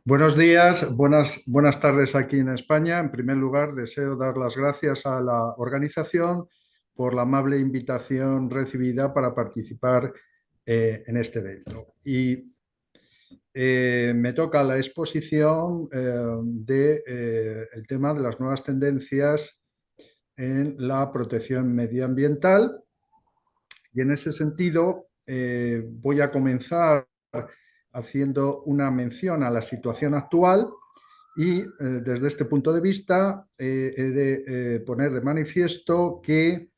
Buenos días, buenas tardes aquí en España. En primer lugar, deseo dar las gracias a la organización por la amable invitación recibida para participar en este evento. Me toca la exposición del tema de las nuevas tendencias en la protección medioambiental. Y en ese sentido, voy a comenzar haciendo una mención a la situación actual y desde este punto de vista he de poner de manifiesto que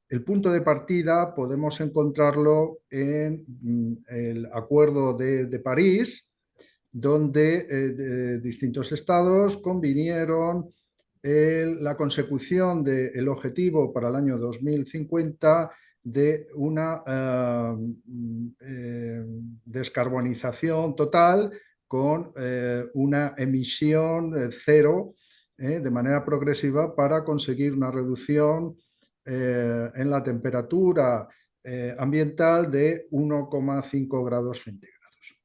el punto de partida podemos encontrarlo en el Acuerdo de París, donde distintos estados convinieron la consecución del objetivo para el año 2050 de una descarbonización total con una emisión cero de manera progresiva para conseguir una reducción en la temperatura ambiental de 1,5 grados centígrados.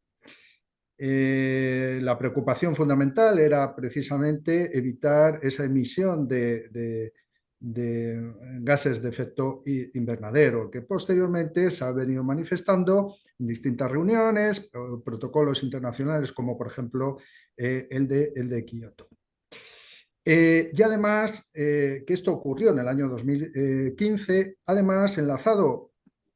La preocupación fundamental era precisamente evitar esa emisión de gases de efecto invernadero, que posteriormente se ha venido manifestando en distintas reuniones, protocolos internacionales, como por ejemplo el de Kioto. Y además, que esto ocurrió en el año 2015, además enlazado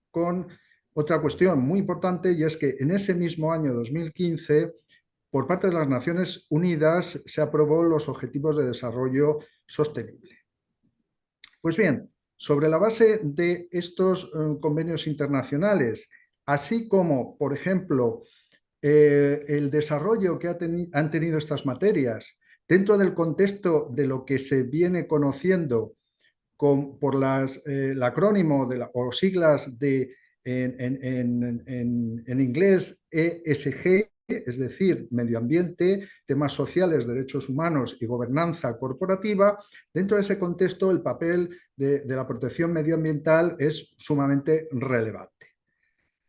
con otra cuestión muy importante, y es que en ese mismo año 2015, por parte de las Naciones Unidas, se aprobó los Objetivos de Desarrollo Sostenible. Pues bien, sobre la base de estos convenios internacionales, así como, por ejemplo, el desarrollo que han tenido estas materias dentro del contexto de lo que se viene conociendo por el acrónimo o siglas de, en inglés ESG, es decir, medio ambiente, temas sociales, derechos humanos y gobernanza corporativa. Dentro de ese contexto, el papel de la protección medioambiental es sumamente relevante,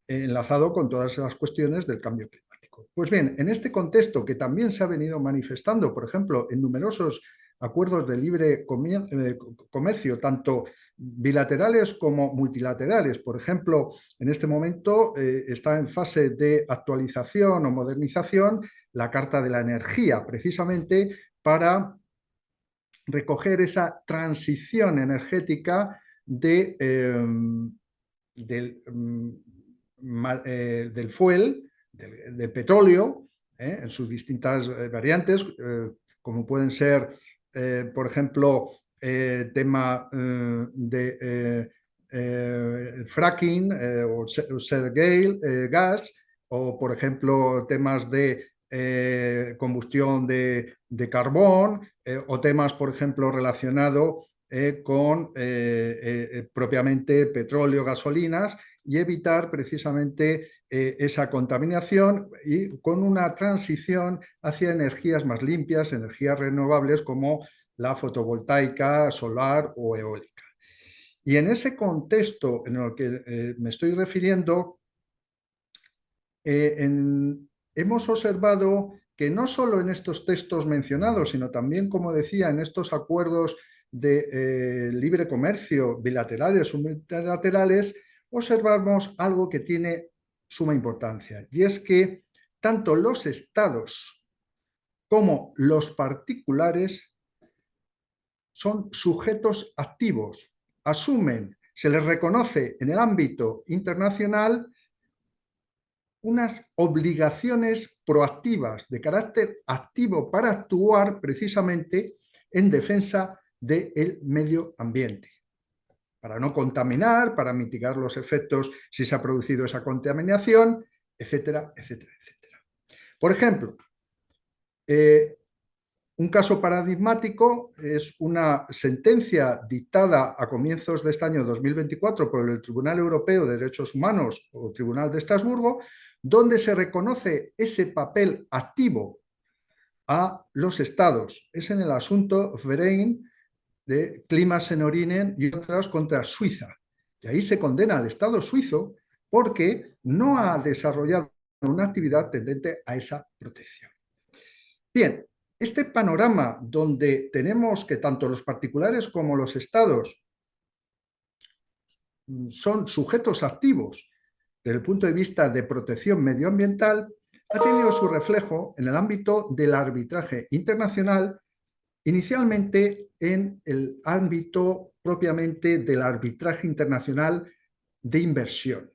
enlazado con todas las cuestiones del cambio climático. Pues bien, en este contexto que también se ha venido manifestando, por ejemplo, en numerosos acuerdos de libre comercio, tanto bilaterales como multilaterales. Por ejemplo, en este momento está en fase de actualización o modernización la Carta de la Energía, precisamente para recoger esa transición energética del fuel, del petróleo, en sus distintas variantes, como pueden ser, por ejemplo, tema de fracking o shale gas, o por ejemplo temas de combustión de carbón, o temas, por ejemplo, relacionados con propiamente petróleo, gasolinas, y evitar precisamente esa contaminación y con una transición hacia energías más limpias, energías renovables como la fotovoltaica, solar o eólica. Y en ese contexto en el que me estoy refiriendo, hemos observado que no solo en estos textos mencionados, sino también, como decía, en estos acuerdos de libre comercio bilaterales o multilaterales, observamos algo que tiene suma importancia, y es que tanto los estados como los particulares son sujetos activos, asumen, se les reconoce en el ámbito internacional unas obligaciones proactivas de carácter activo para actuar precisamente en defensa del medio ambiente, para no contaminar, para mitigar los efectos si se ha producido esa contaminación, etcétera, etcétera, etcétera. Por ejemplo, un caso paradigmático es una sentencia dictada a comienzos de este año 2024 por el Tribunal Europeo de Derechos Humanos o Tribunal de Estrasburgo, donde se reconoce ese papel activo a los estados. Es en el asunto Verein de Klimasenorinen y otras contra Suiza. Y ahí se condena al Estado suizo porque no ha desarrollado una actividad tendente a esa protección. Bien, este panorama donde tenemos que tanto los particulares como los estados son sujetos activos desde el punto de vista de protección medioambiental, ha tenido su reflejo en el ámbito del arbitraje internacional, inicialmente en el ámbito propiamente del arbitraje internacional de inversión.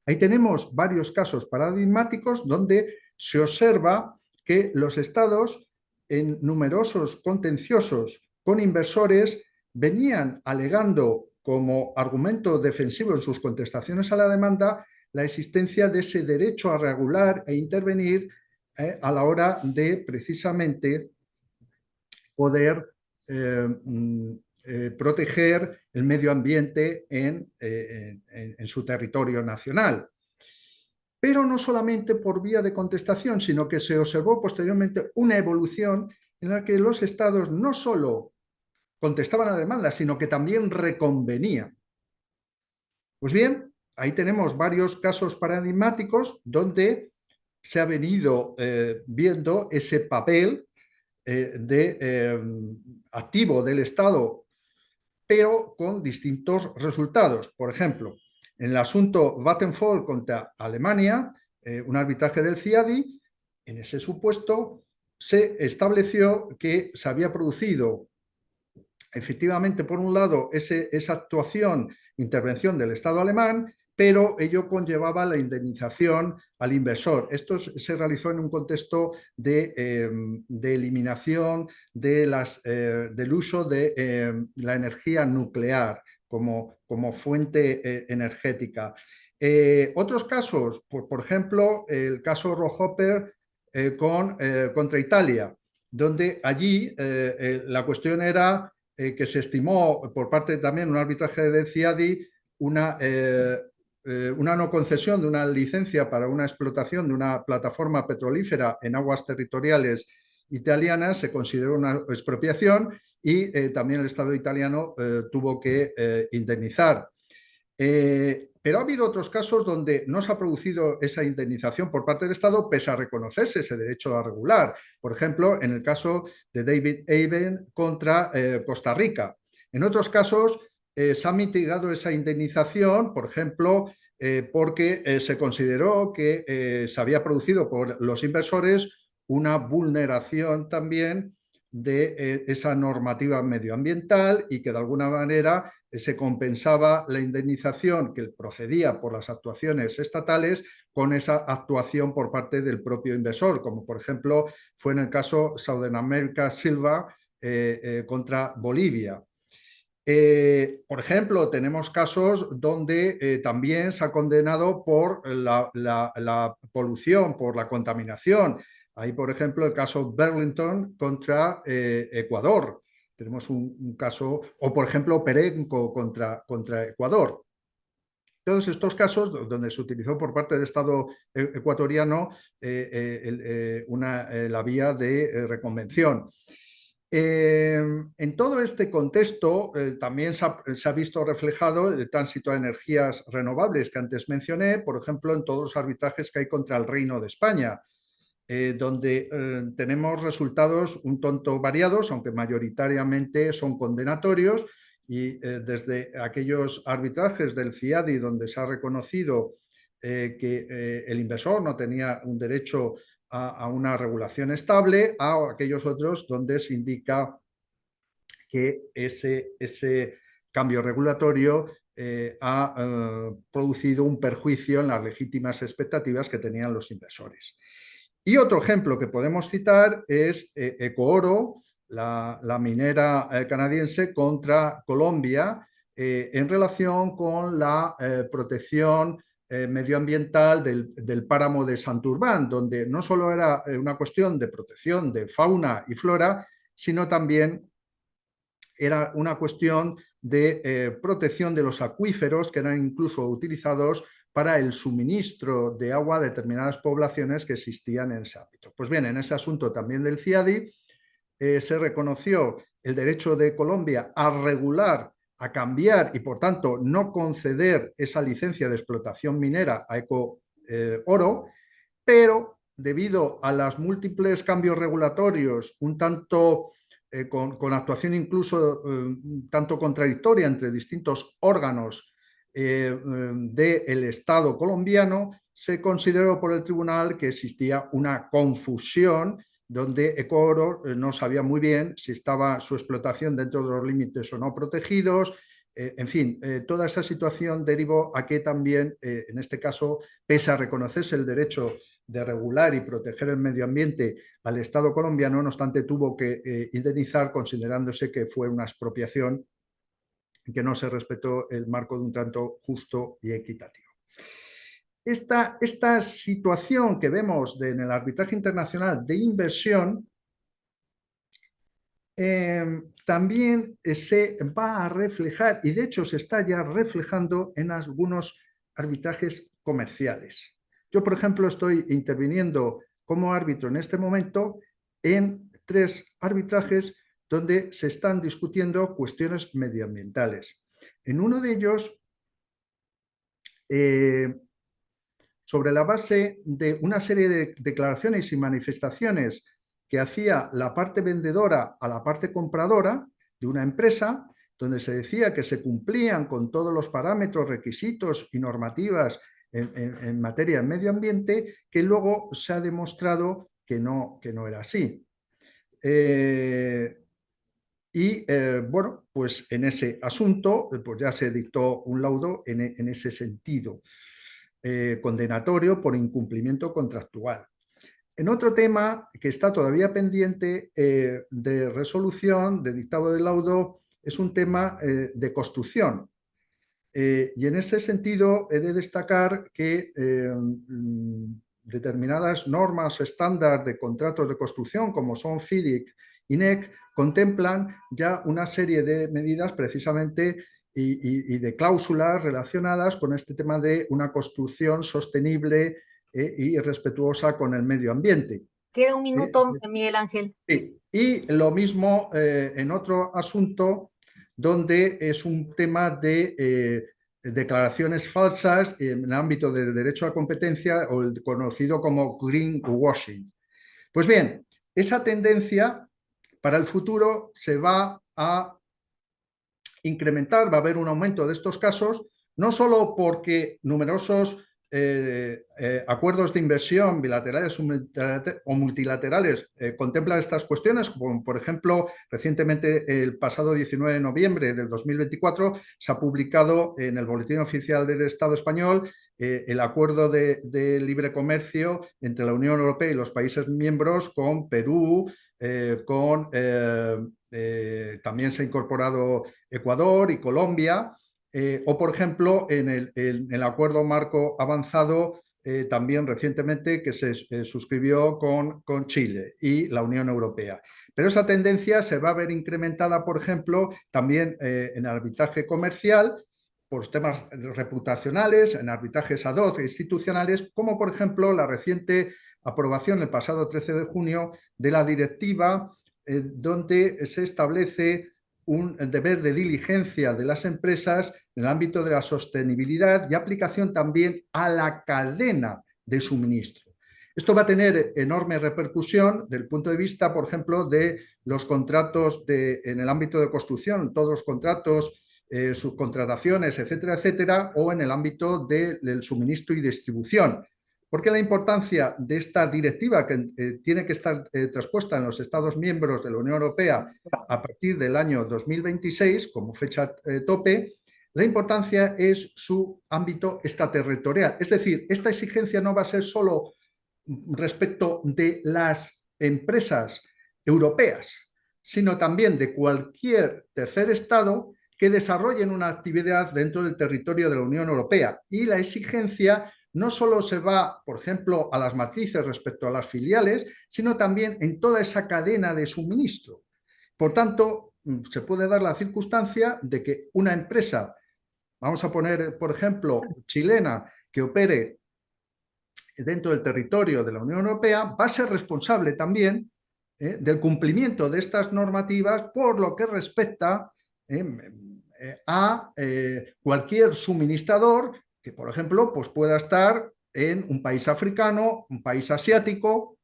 Ahí tenemos varios casos paradigmáticos donde se observa que los estados en numerosos contenciosos con inversores venían alegando como argumento defensivo en sus contestaciones a la demanda la existencia de ese derecho a regular e intervenir a la hora de precisamente poder proteger el medio ambiente en su territorio nacional. Pero no solamente por vía de contestación, sino que se observó posteriormente una evolución en la que los estados no solo contestaban a la demanda, sino que también reconvenían. Pues bien, ahí tenemos varios casos paradigmáticos donde se ha venido viendo ese papel activo del Estado, pero con distintos resultados. Por ejemplo, en el asunto Vattenfall contra Alemania, un arbitraje del CIADI, en ese supuesto se estableció que se había producido efectivamente, por un lado, esa actuación, intervención del Estado alemán, pero ello conllevaba la indemnización al inversor. Esto se realizó en un contexto de eliminación del uso de la energía nuclear como fuente energética. Otros casos, por ejemplo, el caso Rohopper contra Italia, donde allí la cuestión era que se estimó por parte también de un arbitraje de CIADI una no concesión de una licencia para una explotación de una plataforma petrolífera en aguas territoriales italianas, se consideró una expropiación y también el Estado italiano tuvo que indemnizar. Pero ha habido otros casos donde no se ha producido esa indemnización por parte del Estado, pese a reconocerse ese derecho a regular. Por ejemplo, en el caso de David Aben contra Costa Rica. En otros casos se ha mitigado esa indemnización, por ejemplo, porque se consideró que se había producido por los inversores una vulneración también de esa normativa medioambiental y que de alguna manera se compensaba la indemnización que procedía por las actuaciones estatales con esa actuación por parte del propio inversor, como por ejemplo fue en el caso Southern America Silver contra Bolivia. Por ejemplo, tenemos casos donde también se ha condenado por la polución, por la contaminación. Hay, por ejemplo, el caso Burlington contra Ecuador. Tenemos un caso, o por ejemplo, Perenco contra Ecuador. Todos estos casos donde se utilizó por parte del Estado ecuatoriano la vía de reconvención. En todo este contexto también se ha visto reflejado el tránsito a energías renovables que antes mencioné, por ejemplo, en todos los arbitrajes que hay contra el Reino de España, donde tenemos resultados un tanto variados, aunque mayoritariamente son condenatorios, y desde aquellos arbitrajes del CIADI donde se ha reconocido que el inversor no tenía un derecho a una regulación estable, a aquellos otros donde se indica que ese cambio regulatorio ha producido un perjuicio en las legítimas expectativas que tenían los inversores. Y otro ejemplo que podemos citar es Ecooro, la minera canadiense contra Colombia en relación con la protección medioambiental del páramo de Santurbán, donde no solo era una cuestión de protección de fauna y flora, sino también era una cuestión de protección de los acuíferos que eran incluso utilizados para el suministro de agua a determinadas poblaciones que existían en ese ámbito. Pues bien, en ese asunto también del CIADI se reconoció el derecho de Colombia a regular, a cambiar y por tanto no conceder esa licencia de explotación minera a Ecooro, pero debido a los múltiples cambios regulatorios, un tanto con actuación incluso un tanto contradictoria entre distintos órganos del Estado colombiano, se consideró por el tribunal que existía una confusión donde Ecooro no sabía muy bien si estaba su explotación dentro de los límites o no protegidos. En fin, toda esa situación derivó a que también, en este caso, pese a reconocerse el derecho de regular y proteger el medio ambiente al Estado colombiano, no obstante tuvo que indemnizar considerándose que fue una expropiación y que no se respetó el marco de un trato justo y equitativo. Esta situación que vemos en el arbitraje internacional de inversión también se va a reflejar, y de hecho se está ya reflejando en algunos arbitrajes comerciales. Yo, por ejemplo, estoy interviniendo como árbitro en este momento en 3 arbitrajes donde se están discutiendo cuestiones medioambientales. En uno de ellos, sobre la base de una serie de declaraciones y manifestaciones que hacía la parte vendedora a la parte compradora de una empresa, donde se decía que se cumplían con todos los parámetros, requisitos y normativas en materia de medio ambiente, que luego se ha demostrado que no era así. Bueno, pues en ese asunto pues ya se dictó un laudo en ese sentido, condenatorio por incumplimiento contractual. En otro tema que está todavía pendiente de resolución, de dictado de laudo, es un tema de construcción. Y en ese sentido he de destacar que determinadas normas estándar de contratos de construcción, como son FIDIC y NEC, contemplan ya una serie de medidas precisamente y de cláusulas relacionadas con este tema de una construcción sostenible y respetuosa con el medio ambiente. Queda un minuto, Miguel Ángel. Sí. Y lo mismo en otro asunto donde es un tema de declaraciones falsas en el ámbito del derecho a competencia o el conocido como greenwashing. Pues bien, esa tendencia para el futuro se va a incrementar, va a haber un aumento de estos casos, no solo porque numerosos acuerdos de inversión bilaterales o multilaterales contemplan estas cuestiones, como por ejemplo recientemente el pasado 19 de noviembre del 2024 se ha publicado en el Boletín Oficial del Estado Español el acuerdo de libre comercio entre la Unión Europea y los países miembros con Perú, también se ha incorporado Ecuador y Colombia, o por ejemplo en el acuerdo marco avanzado también recientemente que se suscribió con Chile y la Unión Europea. Pero esa tendencia se va a ver incrementada, por ejemplo, también en el arbitraje comercial, por temas reputacionales, en arbitrajes ad hoc institucionales, como por ejemplo la reciente aprobación el pasado 13 de junio de la directiva donde se establece un deber de diligencia de las empresas en el ámbito de la sostenibilidad y aplicación también a la cadena de suministro. Esto va a tener enorme repercusión desde el punto de vista, por ejemplo, de los contratos en el ámbito de construcción, todos los contratos, subcontrataciones, etcétera, etcétera, o en el ámbito del suministro y distribución. Porque la importancia de esta directiva que tiene que estar traspuesta en los Estados miembros de la Unión Europea a partir del año 2026 como fecha tope, la importancia es su ámbito extraterritorial. Es decir, esta exigencia no va a ser solo respecto de las empresas europeas, sino también de cualquier tercer Estado que desarrollen una actividad dentro del territorio de la Unión Europea. Y la exigencia no solo se va, por ejemplo, a las matrices respecto a las filiales, sino también en toda esa cadena de suministro. Por tanto, se puede dar la circunstancia de que una empresa, vamos a poner, por ejemplo, chilena, que opere dentro del territorio de la Unión Europea, va a ser responsable también del cumplimiento de estas normativas por lo que respecta a cualquier suministrador que, por ejemplo, pues pueda estar en un país africano, un país asiático,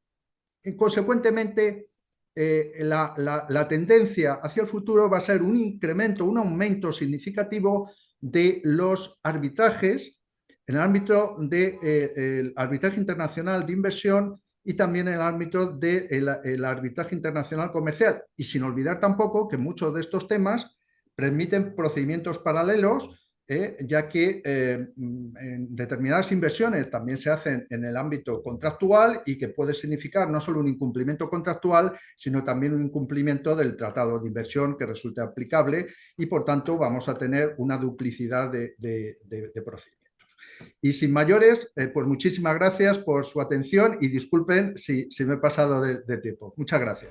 y consecuentemente la tendencia hacia el futuro va a ser un incremento, un aumento significativo de los arbitrajes en el ámbito del arbitraje internacional de inversión y también en el ámbito del arbitraje internacional comercial. Y sin olvidar tampoco que muchos de estos temas permiten procedimientos paralelos, ya que en determinadas inversiones también se hacen en el ámbito contractual y que puede significar no solo un incumplimiento contractual, sino también un incumplimiento del tratado de inversión que resulte aplicable y, por tanto, vamos a tener una duplicidad de procedimientos. Y sin mayores, pues muchísimas gracias por su atención y disculpen si me he pasado de tiempo. Muchas gracias.